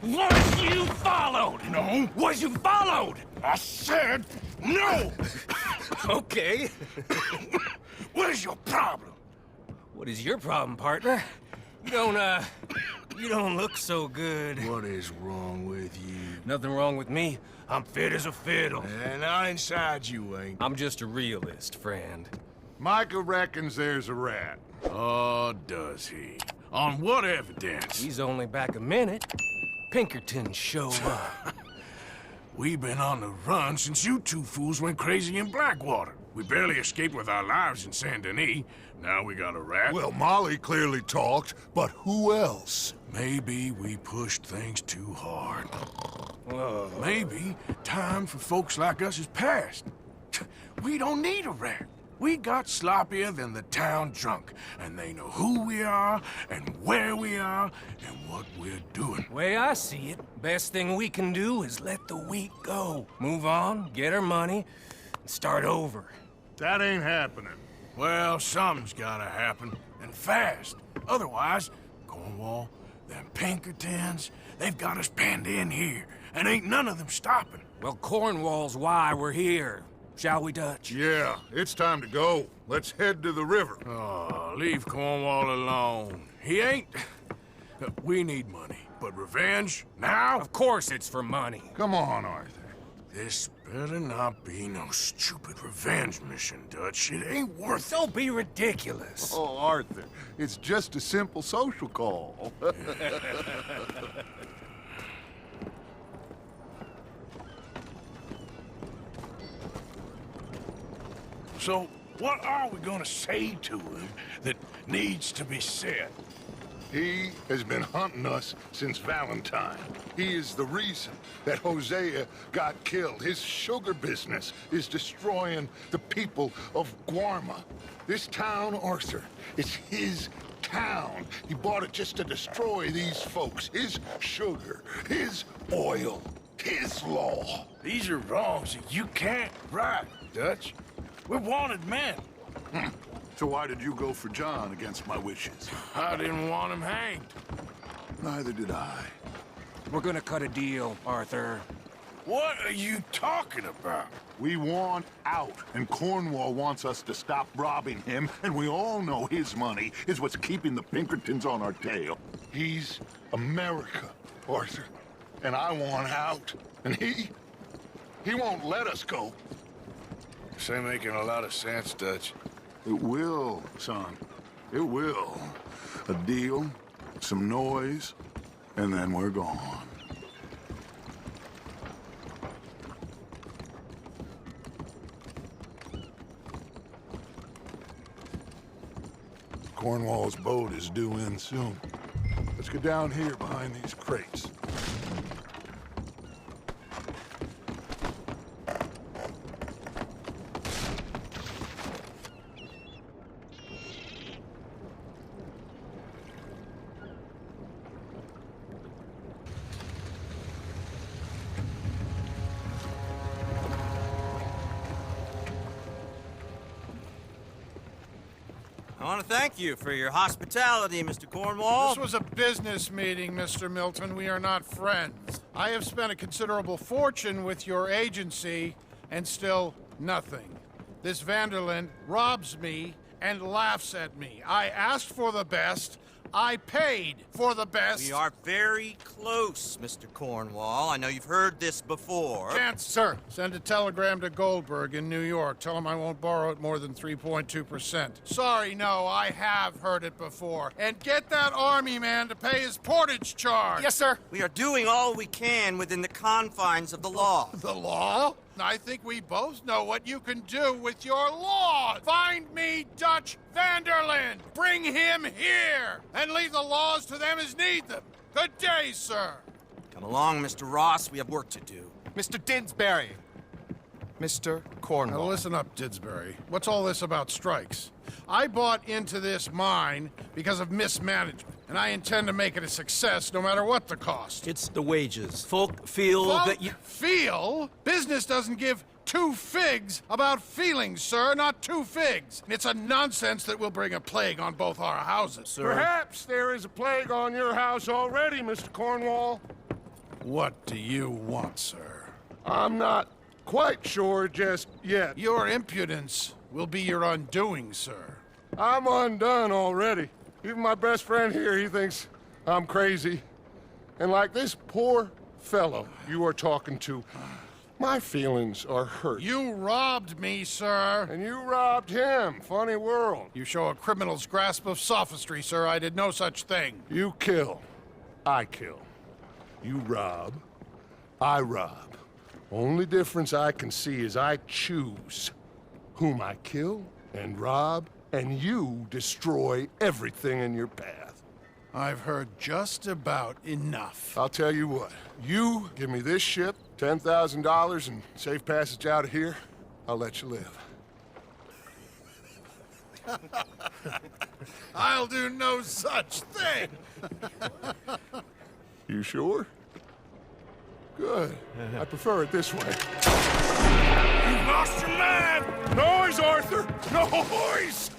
Was you followed? No. Was you followed? I said no! Okay. What is your problem? What is your problem, partner? You don't look so good. What is wrong with you? Nothing wrong with me. I'm fit as a fiddle. And not inside you ain't. I'm just a realist, friend. Micah reckons there's a rat. Oh, does he? On what evidence? He's only back a minute. Pinkerton show up. We've been on the run since you two fools went crazy in Blackwater. We barely escaped with our lives in Saint Denis. Now we got a rat. Well, Molly clearly talked, but who else? Maybe we pushed things too hard. Maybe time for folks like us is past. We don't need a rat. We got sloppier than the town drunk, and they know who we are, and where we are, and what we're doing. Way I see it, best thing we can do is let the week go. Move on, get our money, and start over. That ain't happening. Well, something's gotta happen, and fast. Otherwise, Cornwall, them Pinkertons, they've got us penned in here, and ain't none of them stopping. Well, Cornwall's why we're here. Shall we, Dutch? Yeah, it's time to go. Let's head to the river. Oh, leave Cornwall alone. He ain't... We need money, but revenge, now? Of course it's for money. Come on, Arthur. This better not be no stupid revenge mission, Dutch. It ain't worth it. Don't be ridiculous. Oh, Arthur, it's just a simple social call. So, what are we gonna say to him that needs to be said? He has been hunting us since Valentine. He is the reason that Hosea got killed. His sugar business is destroying the people of Guarma. This town, Arthur, it's his town. He bought it just to destroy these folks. His sugar, his oil, his law. These are wrongs that you can't right, Dutch. We're wanted men. So why did you go for John against my wishes? I didn't want him hanged. Neither did I. We're gonna cut a deal, Arthur. What are you talking about? We want out, and Cornwall wants us to stop robbing him, and we all know his money is what's keeping the Pinkertons on our tail. He's America, Arthur, and I want out, and he won't let us go. This ain't making a lot of sense, Dutch. It will, son. It will. A deal, some noise, and then we're gone. Cornwall's boat is due in soon. Let's get down here behind these crates. I want to thank you for your hospitality, Mr. Cornwall. This was a business meeting, Mr. Milton. We are not friends. I have spent a considerable fortune with your agency, and still nothing. This Vanderlyn robs me and laughs at me. I asked for the best. I paid for the best. We are very close, Mr. Cornwall. I know you've heard this before. Chance, sir. Send a telegram to Goldberg in New York. Tell him I won't borrow at more than 3.2%. Sorry, no, I have heard it before. And get that army man to pay his portage charge. Yes, sir. We are doing all we can within the confines of the law. The law? I think we both know what you can do with your law. Find me Dutch Vanderlyn. Bring him here. And leave the laws to them as need them. Good day, sir. Come along, Mr. Ross. We have work to do. Mr. Dinsbury. Mr. Now Cornwall. listen up, Didsbury. What's all this about strikes? I bought into this mine because of mismanagement, and I intend to make it a success no matter what the cost. It's the wages. Folk feel that you... Feel? Business doesn't give two figs about feelings, sir, not two figs. It's a nonsense that will bring a plague on both our houses. Sir. Perhaps there is a plague on your house already, Mr. Cornwall. What do you want, sir? I'm not quite sure just yet. Your impudence will be your undoing, sir. I'm undone already. Even my best friend here, he thinks I'm crazy. And like this poor fellow you are talking to, my feelings are hurt. You robbed me, sir. And you robbed him. Funny world. You show a criminal's grasp of sophistry, sir. I did no such thing. You kill. I kill. You rob. I rob. Only difference I can see is I choose whom I kill and rob, and you destroy everything in your path. I've heard just about enough. I'll tell you what. You give me this ship, $10,000, and safe passage out of here, I'll let you live. I'll do no such thing. You sure? Good. I prefer it this way. You lost your mind! Noise, Arthur! Noise!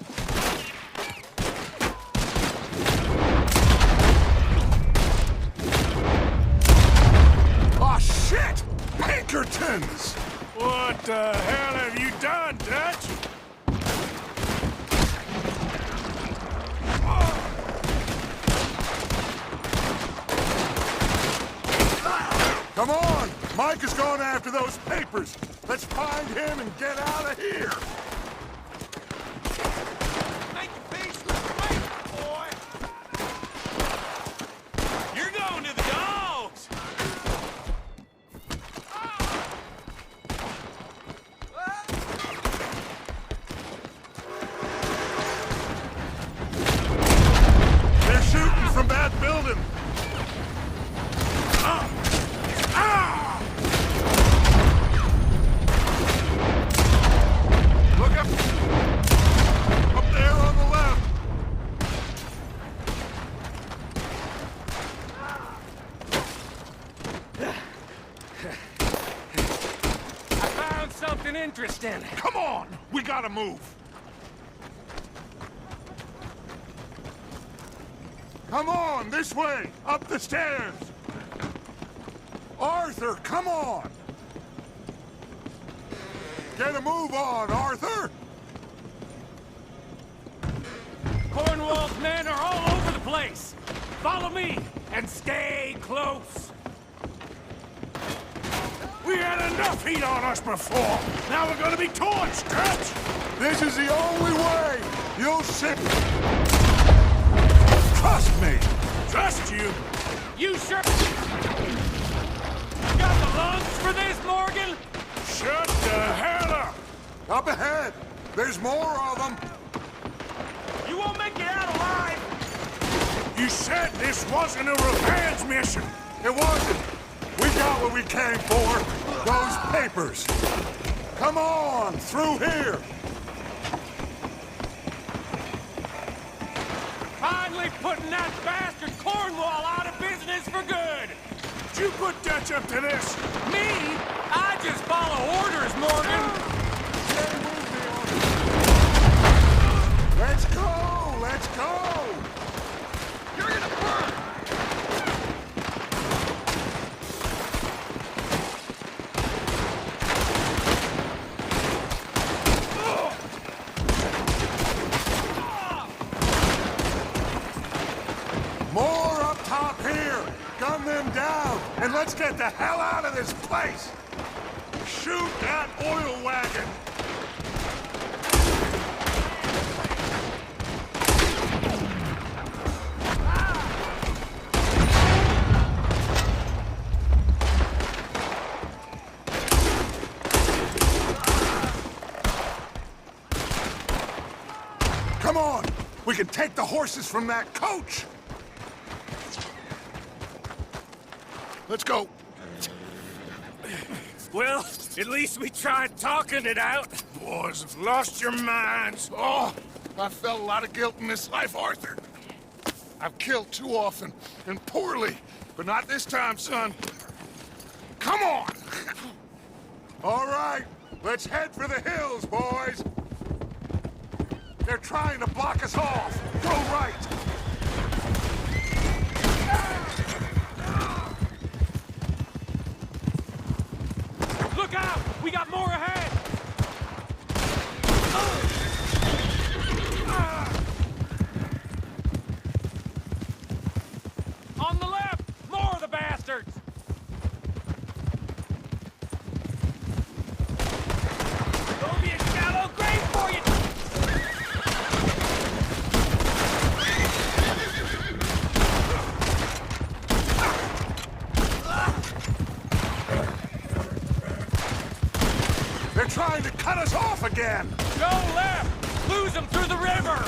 Oh, shit! Pinkertons! What the hell have you done, Dutch? Come on! Mike is going after those papers. Let's find him and get out of here. Make your peace with the paper, boy! You're going to the dogs! They're shooting from that building. Look up! Up there on the left! I found something interesting. Come on! We gotta move! Come on, this way! Up the stairs! Arthur, come on! Get a move on, Arthur! Cornwall's men are all over the place. Follow me and stay close. We had enough heat on us before. Now we're gonna be torched, Dutch! This is the only way! You'll sit... Trust me! Trust you! You sure got the lungs for this, Morgan? Shut the hell up! Up ahead! There's more of them! You won't make it out alive. You said this wasn't a revenge mission! It wasn't! We got what we came for! Those papers! Come on! Through here! Finally putting that bastard Cornwall out of business for good. Did you put Dutch up to this? Me? I just follow orders, Morgan. Let's go! Let's go! You're gonna burn. More up top here! Gun them down, and let's get the hell out of this place! Shoot that oil wagon! Come on! We can take the horses from that coach! Let's go. Well, At least we tried talking it out. Boys have lost your minds. Oh, I felt a lot of guilt in this life, Arthur. I've killed too often and poorly, but not this time, son. Come on! All right, let's head for the hills, boys. They're trying to block us off. Go right. Look out! We got more ahead! On the left! More of the bastards! There'll be a shallow grave for you! They're trying to cut us off again. Go left! Lose them through the river!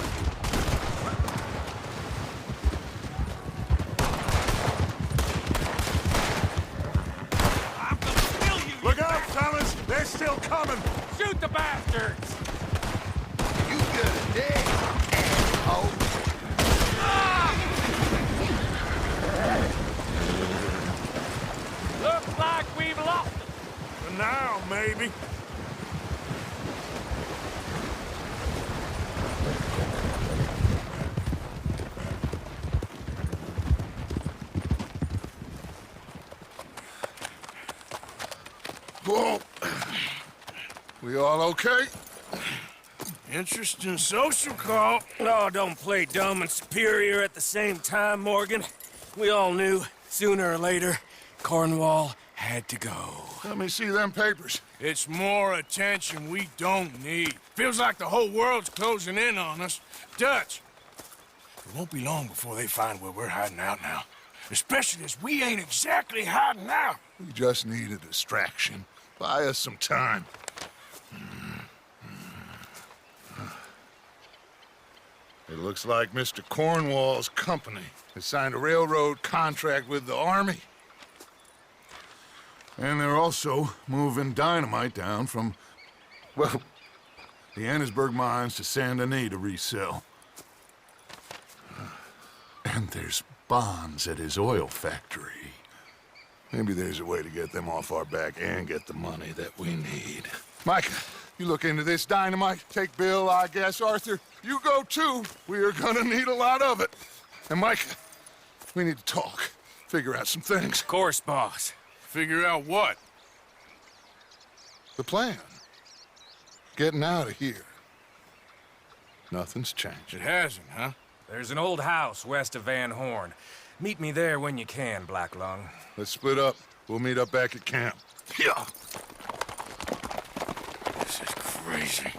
I'm gonna kill you! Look out, fellas. They're still coming. Shoot the bastards! You good day, asshole. Looks like we've lost them. For now, maybe. Whoa. We all okay? Interesting social call. Oh, don't play dumb and superior at the same time, Morgan. We all knew, sooner or later, Cornwall had to go. Let me see them papers. It's more attention we don't need. Feels like the whole world's closing in on us. Dutch, it won't be long before they find where we're hiding out now. Especially as we ain't exactly hiding out. We just need a distraction. Buy us some time. It looks like Mr. Cornwall's company has signed a railroad contract with the army. And they're also moving dynamite down from, well, the Annesburg mines to Saint Denis to resell. And there's bonds at his oil factory. Maybe there's a way to get them off our back and get the money that we need. Micah, you look into this dynamite. Take Bill, I guess. Arthur, you go too. We are gonna need a lot of it. And Micah, we need to talk. Figure out some things. Of course, boss. Figure out what? The plan. Getting out of here. Nothing's changed. It hasn't, huh? There's an old house west of Van Horn. Meet me there when you can, Black Lung. Let's split up. We'll meet up back at camp. Yeah. This is crazy.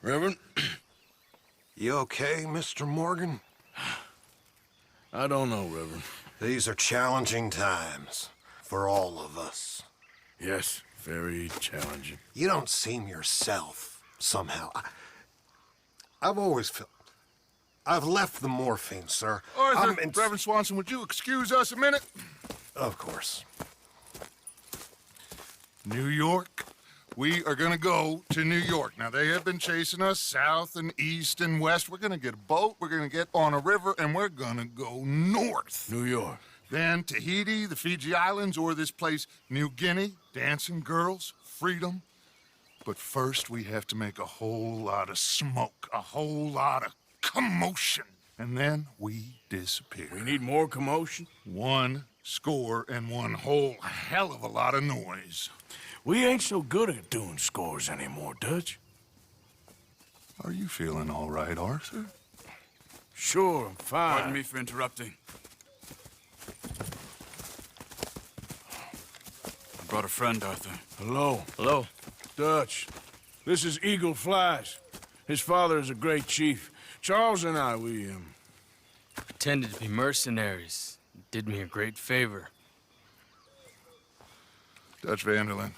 Reverend? You okay, Mr. Morgan? I don't know, Reverend. These are challenging times for all of us. Yes, very challenging. You don't seem yourself, somehow. I've always felt... I've left the morphine, sir. Arthur, Reverend Swanson, would you excuse us a minute? Of course. New York. We are gonna go to New York. Now, they have been chasing us south and east and west. We're gonna get a boat, we're gonna get on a river, and we're gonna go north. New York. Then Tahiti, the Fiji Islands, or this place, New Guinea, dancing girls, freedom. But first, we have to make a whole lot of smoke, a whole lot of commotion. And then we disappear. We need more commotion? 1 score and 1 whole hell of a lot of noise. We ain't so good at doing scores anymore, Dutch. Are you feeling all right, Arthur? Sure, I'm fine. Pardon me for interrupting. I brought a friend, Arthur. Hello. Hello. Dutch. This is Eagle Flies. His father is a great chief. Charles and I, we pretended to be mercenaries. Did me a great favor. Dutch Vanderlyn,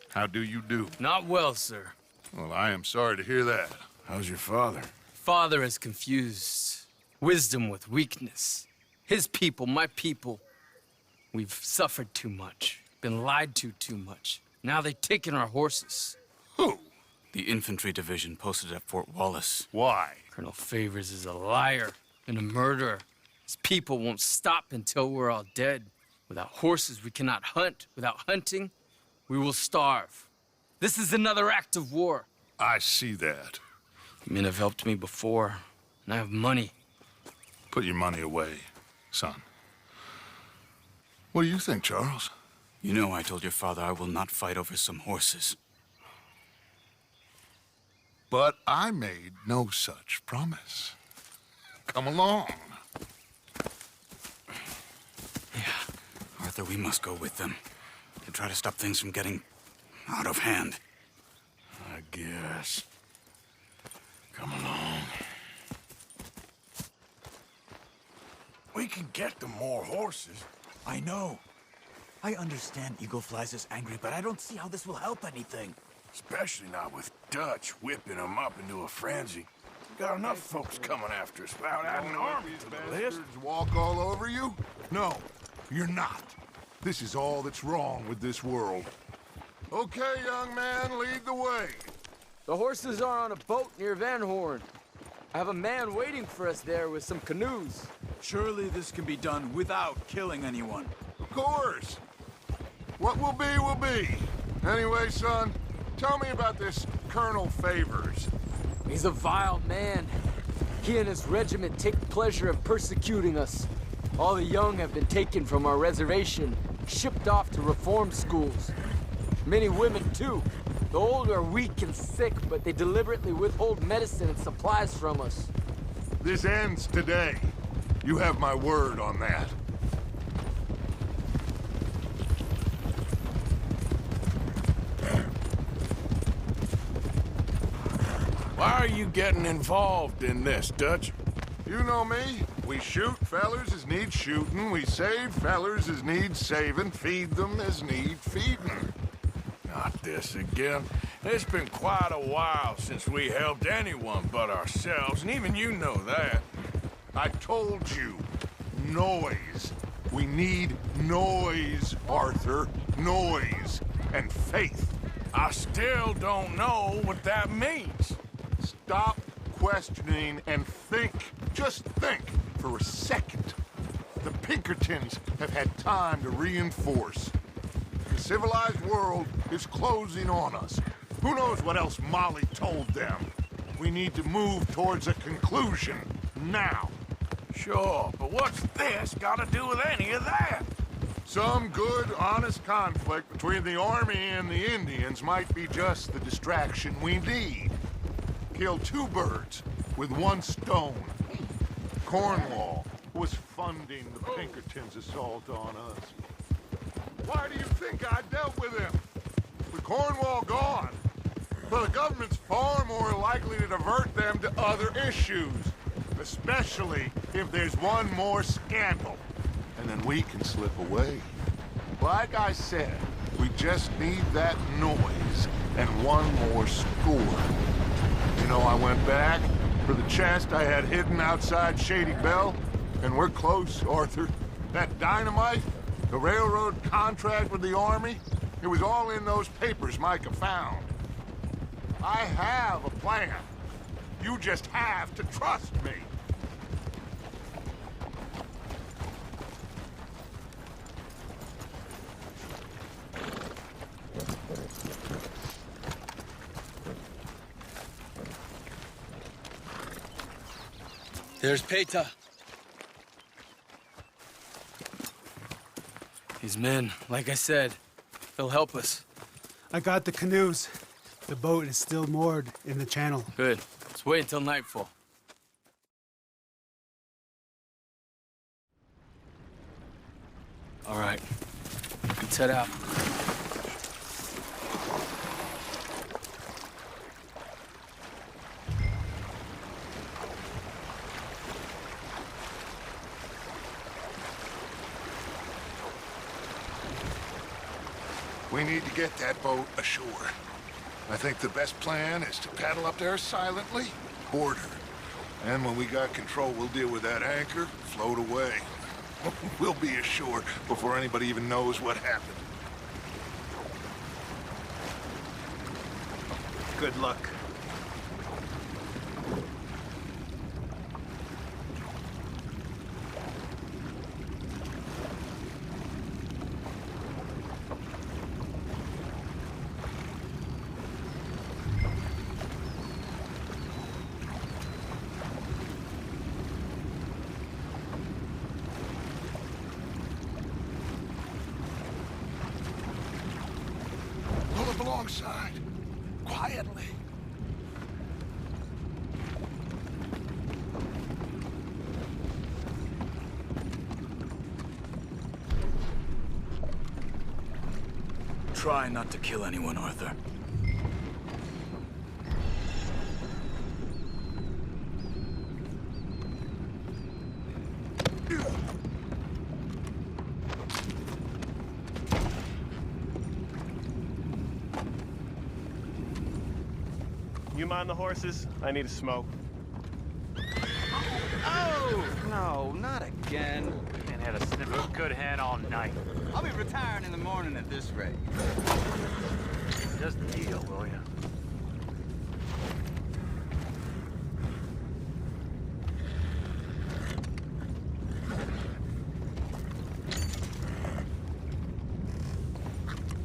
how do you do? Not well, sir. Well, I am sorry to hear that. How's your father? Father has confused wisdom with weakness. His people, my people. We've suffered too much, been lied to too much. Now they've taken our horses. Who? The infantry division posted at Fort Wallace. Why? Colonel Favors is a liar and a murderer. His people won't stop until we're all dead. Without horses, we cannot hunt. Without hunting, we will starve. This is another act of war. I see that. Men have helped me before, and I have money. Put your money away, son. What do you think, Charles? You know I told your father I will not fight over some horses. But I made no such promise. Come along. Yeah. Arthur, we must go with them to try to stop things from getting out of hand. I guess. Come along. We can get them more horses. I know. I understand Eagle Flies is angry, but I don't see how this will help anything. Especially not with Dutch whipping them up into a frenzy. We got enough folks coming after us without adding an army to the list. Walk all over you? No, you're not. This is all that's wrong with this world. Okay, young man, lead the way. The horses are on a boat near Van Horn. I have a man waiting for us there with some canoes. Surely this can be done without killing anyone. Of course. What will be, will be. Anyway, son, tell me about this Colonel Favors. He's a vile man. He and his regiment take pleasure in persecuting us. All the young have been taken from our reservation, shipped off to reform schools. Many women, too. The old are weak and sick, but they deliberately withhold medicine and supplies from us. This ends today. You have my word on that. Why are you getting involved in this, Dutch? You know me. We shoot fellers as need shooting. We save fellers as need saving. Feed them as need feeding. Not this again. It's been quite a while since we helped anyone but ourselves, and even you know that. I told you. Noise. We need noise, Arthur. Noise. And faith. I still don't know what that means. Stop questioning and think. Just think for a second. The Pinkertons have had time to reinforce. The civilized world is closing on us. Who knows what else Molly told them? We need to move towards a conclusion now. Sure, but what's this got to do with any of that? Some good, honest conflict between the army and the Indians might be just the distraction we need. Kill two birds with one stone. Cornwall was funding the Pinkertons' assault on us. Why do you think I dealt with him? With Cornwall gone, well, the government's far more likely to divert them to other issues, especially if there's one more scandal. And then we can slip away. Like I said, we just need that noise and one more score. You know, I went back for the chest I had hidden outside Shady Bell, and we're close, Arthur. That dynamite, the railroad contract with the Army, it was all in those papers Micah found. I have a plan. You just have to trust me. There's Peta. These men, like I said, they'll help us. I got the canoes. The boat is still moored in the channel. Good. Let's wait until nightfall. All right. Let's head out. We need to get that boat ashore. I think the best plan is to paddle up there silently, board her. And when we got control, we'll deal with that anchor, float away. We'll be ashore before anybody even knows what happened. Good luck. Pull up alongside, quietly. Try not to kill anyone, Arthur. You mind the horses? I need a smoke. Oh! No, not again. And had a sniff of good head all night. I'll be retiring in the morning at this rate. Just deal, will ya?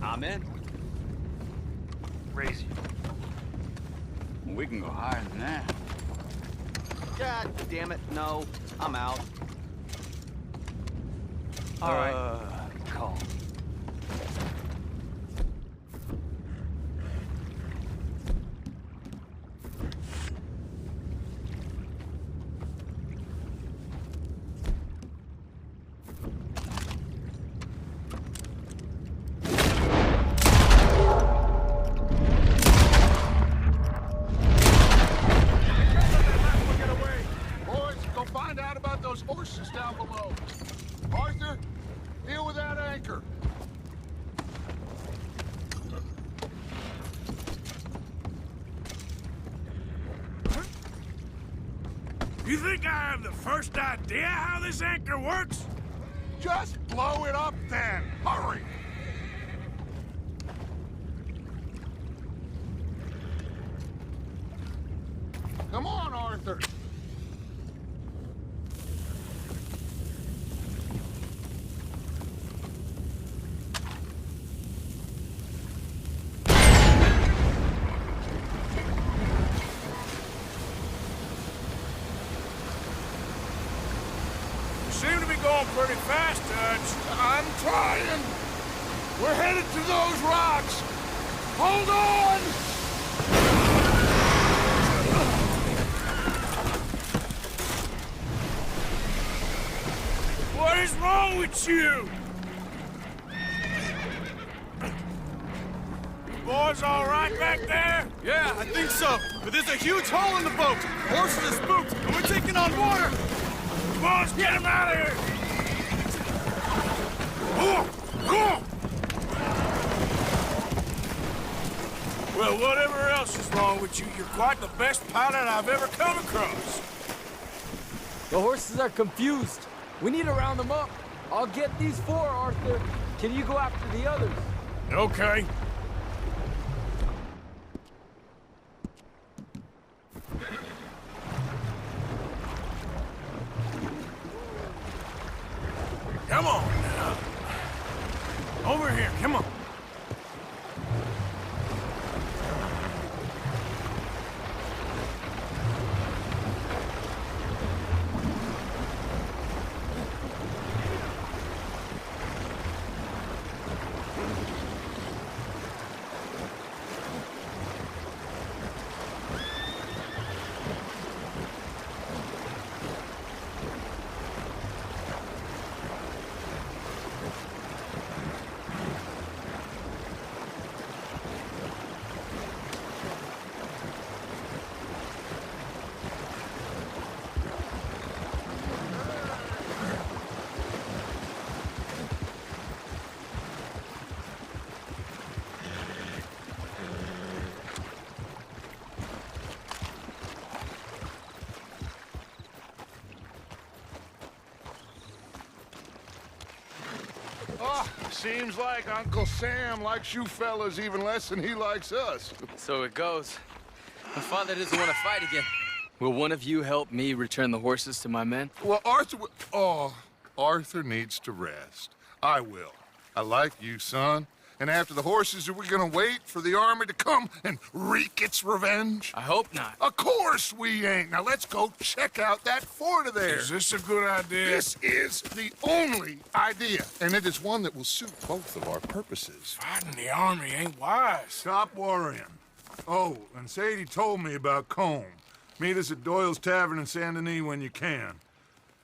I'm in. Raise you. We can go higher than that. God damn it, no. I'm out. All right. Calm. Boys, go find out about those horses down below. Arthur, deal with that anchor. You think I have the first idea how this anchor works? Just blow it up then. Hurry. Come on, Arthur. You seem to be going pretty fast, Dutch. I'm trying. We're headed to those rocks. Hold on! What is wrong with you? You boys all right back there? Yeah, I think so. But there's a huge hole in the boat. Horses are spooked, and we're taking on water. Come on, let's get him out of here! Well, whatever else is wrong with you, you're quite the best pilot I've ever come across. The horses are confused. We need to round them up. I'll get these four, Arthur. Can you go after the others? Okay. Come on now. Over here, come on. Seems like Uncle Sam likes you fellas even less than he likes us. So it goes. My father doesn't want to fight again. Will one of you help me return the horses to my men? Well, Arthur needs to rest. I will. I like you, son. And after the horses, are we gonna wait for the army to come and wreak its revenge? I hope not. Of course we ain't. Now let's go check out that fort of theirs. Is this a good idea? This is the only idea, and it is one that will suit both of our purposes. Fighting the army ain't wise. Stop worrying. Oh, and Sadie told me about Combe. Meet us at Doyle's Tavern in Saint Denis when you can.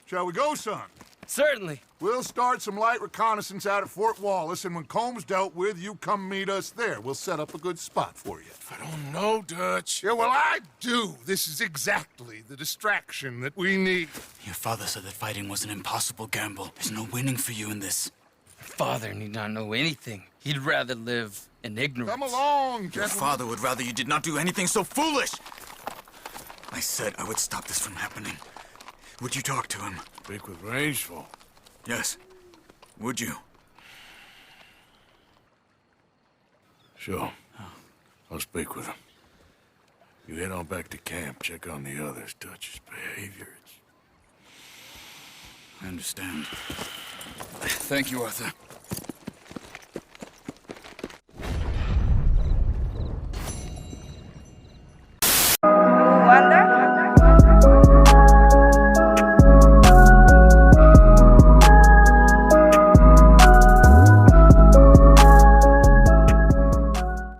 Shall we go, son? Certainly. We'll start some light reconnaissance out at Fort Wallace, and when Comb's dealt with, you come meet us there. We'll set up a good spot for you. I don't know, Dutch. Yeah, well, I do. This is exactly the distraction that we need. Your father said that fighting was an impossible gamble. There's no winning for you in this. Father need not know anything. He'd rather live in ignorance. Come along, Your gentlemen. father would rather you did not do anything so foolish. I said I would stop this from happening. Would you talk to him? Speak with Rangeful. Yes. Would you? Sure. I'll speak with him. You head on back to camp, check on the others, Dutch's behavior. I understand. Thank you, Arthur.